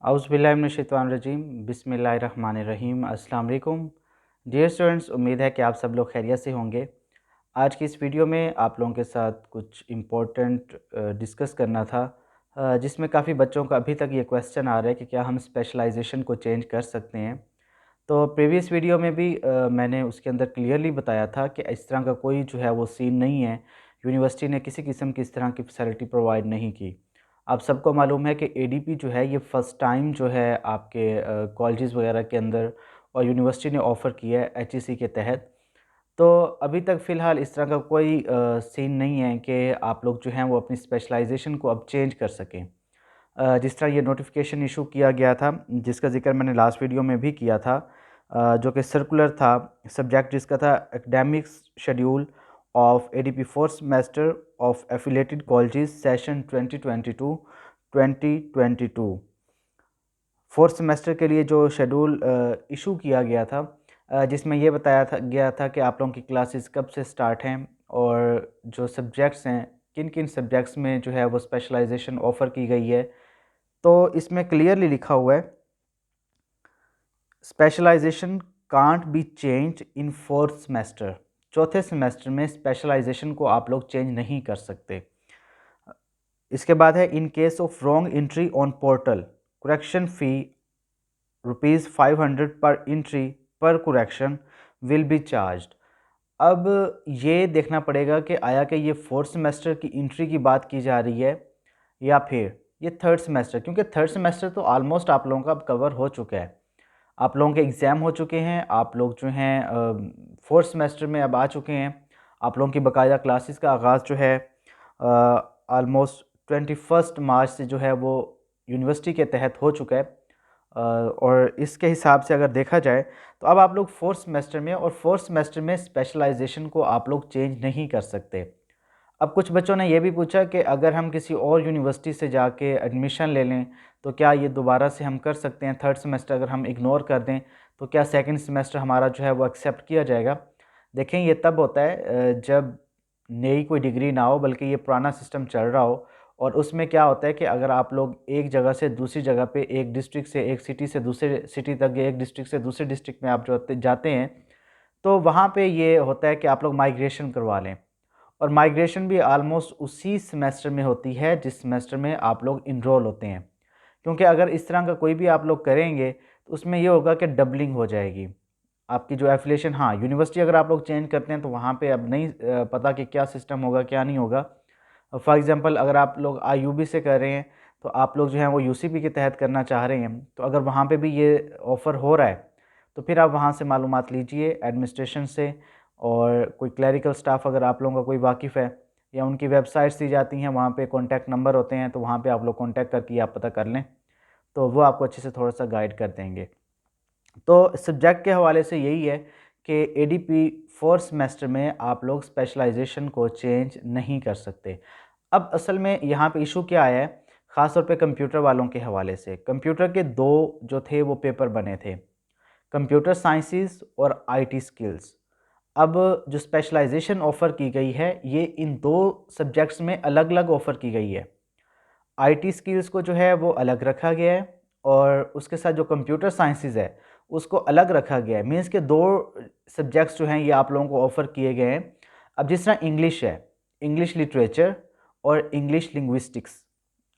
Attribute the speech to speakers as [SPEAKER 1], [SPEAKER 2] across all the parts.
[SPEAKER 1] औज़ुबिल्लाहिमिनश्शैतानिर्रजीम बिस्मिल्लाहिर्रहमानिर्रहीम अस्सलाम वालेकुम। डियर स्टूडेंट्स, उम्मीद है कि आप सब लोग खैरियत से होंगे। आज की इस वीडियो में आप लोगों के साथ कुछ इम्पोर्टेंट डिस्कस करना था, जिसमें काफ़ी बच्चों का अभी तक ये क्वेश्चन आ रहा है कि क्या हम स्पेशलाइजेशन को चेंज कर सकते हैं। तो प्रीवियस वीडियो में भी मैंने उसके अंदर क्लियरली बताया था कि इस तरह का कोई जो है वो सीन नहीं है। यूनिवर्सिटी ने किसी किस्म की इस तरह की फैसिलिटी प्रोवाइड नहीं की। आप सबको मालूम है कि एडीपी जो है ये फ़र्स्ट टाइम जो है आपके कॉलेजेस वगैरह के अंदर और यूनिवर्सिटी ने ऑफ़र किया है एचईसी के तहत। तो अभी तक फ़िलहाल इस तरह का कोई सीन नहीं है कि आप लोग जो हैं वो अपनी स्पेशलाइजेशन को अब चेंज कर सकें। जिस तरह ये नोटिफिकेशन इशू किया गया था, जिसका ज़िक्र मैंने लास्ट वीडियो में भी किया था, जो कि सर्कुलर था, सब्जेक्ट जिसका था academics schedule of ADP fourth semester of affiliated colleges session 2022-2022 fourth semester के लिए जो शेड्यूल इशू किया गया था, जिसमें ये बताया था गया था कि आप लोगों की क्लासेस कब से स्टार्ट हैं और जो सब्जेक्ट्स हैं, किन किन सब्जेक्ट्स में जो है वो स्पेशलाइजेशन ऑफ़र की गई है। तो इसमें क्लियरली लिखा हुआ है, specialisation can't be change in fourth semester. चौथे सेमेस्टर में स्पेशलाइजेशन को आप लोग चेंज नहीं कर सकते। इसके बाद है, in case of wrong entry on portal correction fee ₹500 पर एंट्री पर करेक्शन विल बी चार्ज्ड। अब ये देखना पड़ेगा कि आया कि ये फोर्थ सेमेस्टर की एंट्री की बात की जा रही है या फिर ये थर्ड सेमेस्टर, क्योंकि थर्ड सेमेस्टर तो ऑलमोस्ट आप लोगों का अब कवर हो चुका है। आप लोगों के एग्ज़ाम हो चुके हैं, आप लोग जो हैं फोर्थ सेमेस्टर में अब आ चुके हैं। आप लोगों की बाकायदा क्लासेस का आगाज़ जो है ऑलमोस्ट 21 मार्च से जो है वो यूनिवर्सिटी के तहत हो चुका है। और इसके हिसाब से अगर देखा जाए तो अब आप लोग फोर्थ सेमेस्टर में, और फोर्थ सेमेस्टर में स्पेशलाइजेशन को आप लोग चेंज नहीं कर सकते। अब कुछ बच्चों ने ये भी पूछा कि अगर हम किसी और यूनिवर्सिटी से जाके एडमिशन ले लें तो क्या ये दोबारा से हम कर सकते हैं? थर्ड सेमेस्टर अगर हम इग्नोर कर दें तो क्या सेकंड सेमेस्टर हमारा जो है वो एक्सेप्ट किया जाएगा? देखें, ये तब होता है जब नई कोई डिग्री ना हो, बल्कि ये पुराना सिस्टम चल रहा हो। और उसमें क्या होता है कि अगर आप लोग एक जगह से दूसरी जगह पे, एक डिस्ट्रिक्ट से एक सिटी से दूसरे सिटी तक, या एक डिस्ट्रिक्ट से दूसरे डिस्ट्रिक्ट में आप जो जाते हैं, तो वहाँ पे ये होता है कि आप लोग माइग्रेशन करवा लें। और माइग्रेशन भी आलमोस्ट उसी सेमेस्टर में होती है जिस सेमेस्टर में आप लोग इनरोल होते हैं। क्योंकि अगर इस तरह का कोई भी आप लोग करेंगे तो उसमें ये होगा कि डबलिंग हो जाएगी आपकी जो एफिलिएशन। हाँ, यूनिवर्सिटी अगर आप लोग चेंज करते हैं तो वहाँ पे अब नहीं पता कि क्या सिस्टम होगा क्या नहीं होगा। फॉर एग्जांपल, अगर आप लोग आईयूबी से कर रहे हैं तो आप लोग जो हैं वो यूसीपी के तहत करना चाह रहे हैं, तो अगर वहाँ पे भी ये ऑफ़र हो रहा है तो फिर आप वहाँ से मालूमात लीजिए एडमिनिस्ट्रेशन से। और कोई क्लरिकल स्टाफ अगर आप लोगों का कोई वाकिफ़ है, या उनकी वेबसाइट्स दी जाती हैं, वहाँ पे कॉन्टैक्ट नंबर होते हैं, तो वहाँ पे आप लोग कॉन्टैक्ट करके आप पता कर लें, तो वो आपको अच्छे से थोड़ा सा गाइड कर देंगे। तो सब्जेक्ट के हवाले से यही है कि एडीपी फोर्थ सेमेस्टर में आप लोग स्पेशलाइजेशन को चेंज नहीं कर सकते। अब असल में यहाँ पे इशू क्या आया है, ख़ास तौर पे कंप्यूटर वालों के हवाले से। कंप्यूटर के दो जो थे वो पेपर बने थे, कंप्यूटर साइंसेस और आईटी स्किल्स। अब जो स्पेशलाइजेशन ऑफ़र की गई है ये इन दो सब्जेक्ट्स में अलग अलग ऑफ़र की गई है। आईटी स्किल्स को जो है वो अलग रखा गया है, और उसके साथ जो कंप्यूटर साइंसेस है उसको अलग रखा गया है। मीन्स के दो सब्जेक्ट्स जो हैं ये आप लोगों को ऑफ़र किए गए हैं। अब जिस तरह इंग्लिश है, इंग्लिश लिटरेचर और इंग्लिश लिंग्विस्टिक्स,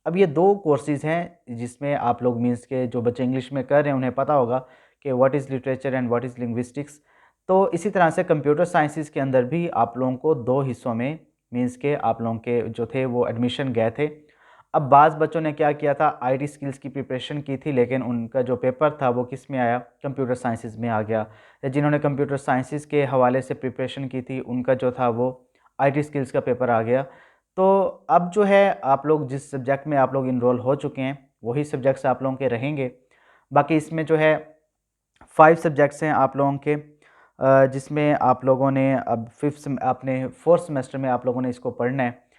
[SPEAKER 1] अब ये दो कोर्सेज़ हैं जिसमें आप लोग, मीन्स के जो बच्चे इंग्लिश में कर रहे हैं उन्हें पता होगा कि what is literature and what is linguistics. तो इसी तरह से कंप्यूटर साइंसेस के अंदर भी आप लोगों को दो हिस्सों में, मीन्स के आप लोगों के जो थे वो एडमिशन गए थे। अब बाज़ बच्चों ने क्या किया था, आईटी स्किल्स की प्रिपरेशन की थी, लेकिन उनका जो पेपर था वो किस में आया, कंप्यूटर साइंसेस में आ गया। या जिन्होंने कंप्यूटर साइंसेस के हवाले से प्रिपरेशन की थी उनका जो था वो आईटी स्किल्स का पेपर आ गया। तो अब जो है आप लोग जिस सब्जेक्ट में आप लोग इनरोल हो चुके हैं वही सब्जेक्ट्स आप लोगों के रहेंगे। बाकी इसमें जो है 5 सब्जेक्ट्स हैं आप लोगों के, जिसमें आप लोगों ने अब अपने फोर्थ सेमेस्टर में आप लोगों ने इसको पढ़ना है।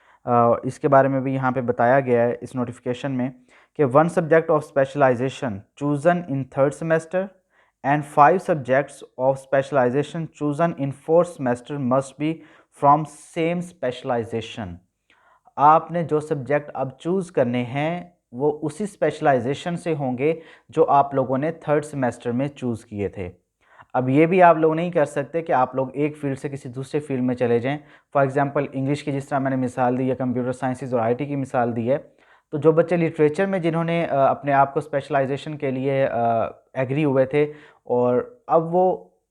[SPEAKER 1] इसके बारे में भी यहाँ पे बताया गया है इस नोटिफिकेशन में कि 1 subject of specialisation chosen in third semester and 5 subjects of specialisation chosen in fourth semester must be from same specialisation. आपने जो सब्जेक्ट अब चूज़ करने हैं वो उसी स्पेशलाइजेशन से होंगे जो आप लोगों ने थर्ड सेमेस्टर में चूज़ किए थे। अब ये भी आप लोग नहीं कर सकते कि आप लोग एक फ़ील्ड से किसी दूसरे फ़ील्ड में चले जाएँ। फॉर एग्ज़ाम्पल इंग्लिश की जिस तरह मैंने मिसाल दी है, कंप्यूटर साइंसेज़ और आईटी की मिसाल दी है, तो जो बच्चे लिटरेचर में जिन्होंने अपने आप को स्पेशलाइजेशन के लिए एग्री हुए थे और अब वो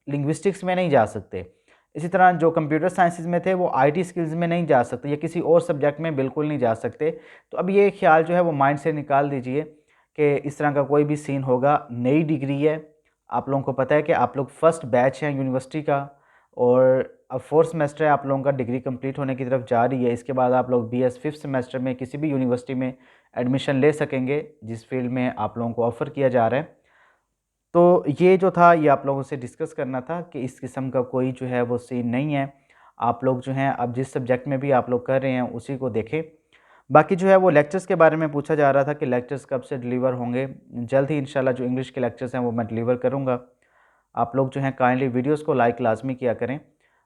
[SPEAKER 1] लिंग्विस्टिक्स में नहीं जा सकते। इसी तरह जो कंप्यूटर साइंसेज़ में थे वो आईटी स्किल्स में नहीं जा सकते या किसी और सब्जेक्ट में बिल्कुल नहीं जा सकते। तो अब ये ख्याल जो है वो माइंड से निकाल दीजिए कि इस तरह का कोई भी सीन होगा। नई डिग्री है, आप लोगों को पता है कि आप लोग फर्स्ट बैच हैं यूनिवर्सिटी का और अब फोर्थ सेमेस्टर है, आप लोगों का डिग्री कंप्लीट होने की तरफ जा रही है। इसके बाद आप लोग बीएस फिफ्थ सेमेस्टर में किसी भी यूनिवर्सिटी में एडमिशन ले सकेंगे जिस फील्ड में आप लोगों को ऑफ़र किया जा रहा है। तो ये जो था ये आप लोगों से डिस्कस करना था कि इस किस्म का कोई जो है वो सीन नहीं है। आप लोग जो हैं अब जिस सब्जेक्ट में भी आप लोग कर रहे हैं उसी को देखें। बाकी जो है वो लेक्चर्स के बारे में पूछा जा रहा था कि लेक्चर्स कब से डिलीवर होंगे। जल्द ही इंशाल्लाह जो इंग्लिश के लेक्चर्स हैं वो मैं डिलीवर करूँगा। आप लोग जो हैं काइंडली वीडियोस को लाइक लाज़मी किया करें।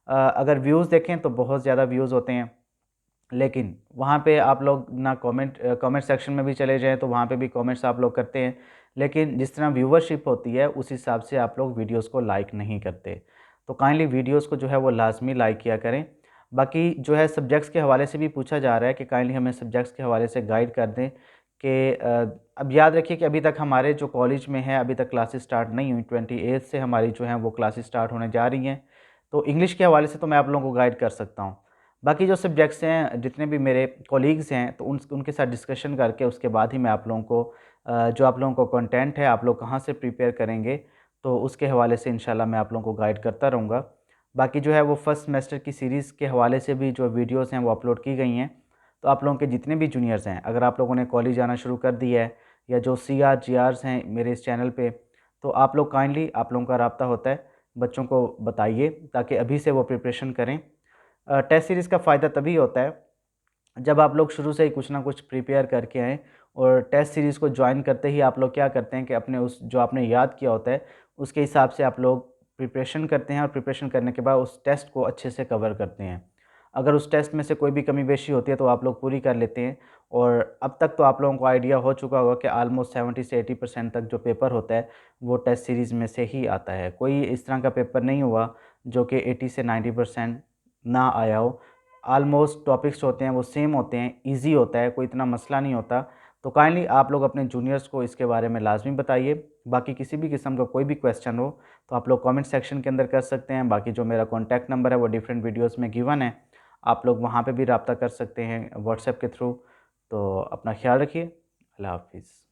[SPEAKER 1] अगर व्यूज़ देखें तो बहुत ज़्यादा व्यूज़ होते हैं, लेकिन वहाँ पे आप लोग ना कमेंट सेक्शन में भी चले जाएँ तो वहाँ पे भी कमेंट्स आप लोग करते हैं, लेकिन जिस तरह व्यूवरशिप होती है उस हिसाब से आप लोग वीडियोस को लाइक नहीं करते। तो काइंडली वीडियोस को जो है वो लाज़मी लाइक किया करें। बाकी जो है सब्जेक्ट्स के हवाले से भी पूछा जा रहा है कि काइंडली हमें सब्जेक्ट्स के हवाले से गाइड कर दें कि अब याद रखिए कि अभी तक हमारे जो कॉलेज में है अभी तक क्लासेस स्टार्ट नहीं हुई। 28 से हमारी जो है वो क्लासेस स्टार्ट होने जा रही हैं। तो इंग्लिश के हवाले से तो मैं आप लोगों को गाइड कर सकता हूँ। बाकी जो सब्जेक्ट्स हैं जितने भी मेरे कॉलीग्स हैं तो उनके साथ डिस्कशन करके उसके बाद ही मैं आप लोगों को जो आप लोगों को कंटेंट है आप लोग कहाँ से प्रिपेयर करेंगे तो उसके हवाले से इंशाल्लाह मैं आप लोगों को गाइड करता रहूँगा। बाकी जो है वो फर्स्ट सेमेस्टर की सीरीज़ के हवाले से भी जो वीडियोज़ हैं वो अपलोड की गई हैं। तो आप लोगों के जितने भी जूनियर्स हैं, अगर आप लोगों ने कॉलेज आना शुरू कर दिया है या जो सीआर जीआर्स हैं मेरे इस चैनल पे, तो आप लोग काइंडली आप लोगों का राब्ता होता है, बच्चों को बताइए ताकि अभी से वो प्रिपरेशन करें। टेस्ट सीरीज़ का फ़ायदा तभी होता है जब आप लोग शुरू से ही कुछ ना कुछ प्रिपेयर करके आएँ और टेस्ट सीरीज़ को जॉइन करते ही आप लोग क्या करते हैं कि अपने उस जो आपने याद किया होता है, उसके हिसाब से आप लोग प्रिपरेशन करते हैं और प्रिपरेशन करने के बाद उस टेस्ट को अच्छे से कवर करते हैं। अगर उस टेस्ट में से कोई भी कमी-बेशी होती है तो आप लोग पूरी कर लेते हैं और अब तक तो आप लोगों को आइडिया हो चुका होगा कि ऑलमोस्ट 70 से 80% तक जो पेपर होता है, वो टेस्ट सीरीज़ में से ही आता है। कोई इस तरह का पेपर नहीं हुआ जो कि 80 से 90% ना आया हो। ऑलमोस्ट टॉपिक्स होते हैं वो सेम होते हैं, ईज़ी होता है, कोई इतना मसला नहीं होता। तो काइंडली आप लोग अपने जूनियर्स को इसके बारे में लाज़मी बताइए। बाकी किसी भी किस्म का कोई भी क्वेश्चन हो तो आप लोग कमेंट सेक्शन के अंदर कर सकते हैं। बाकी जो मेरा कॉन्टैक्ट नंबर है वो डिफरेंट वीडियोज़ में गिवन है, आप लोग वहाँ पे भी रब्ता कर सकते हैं व्हाट्सएप के थ्रू। तो अपना ख़्याल रखिए। अल्लाह हाफ़िज़।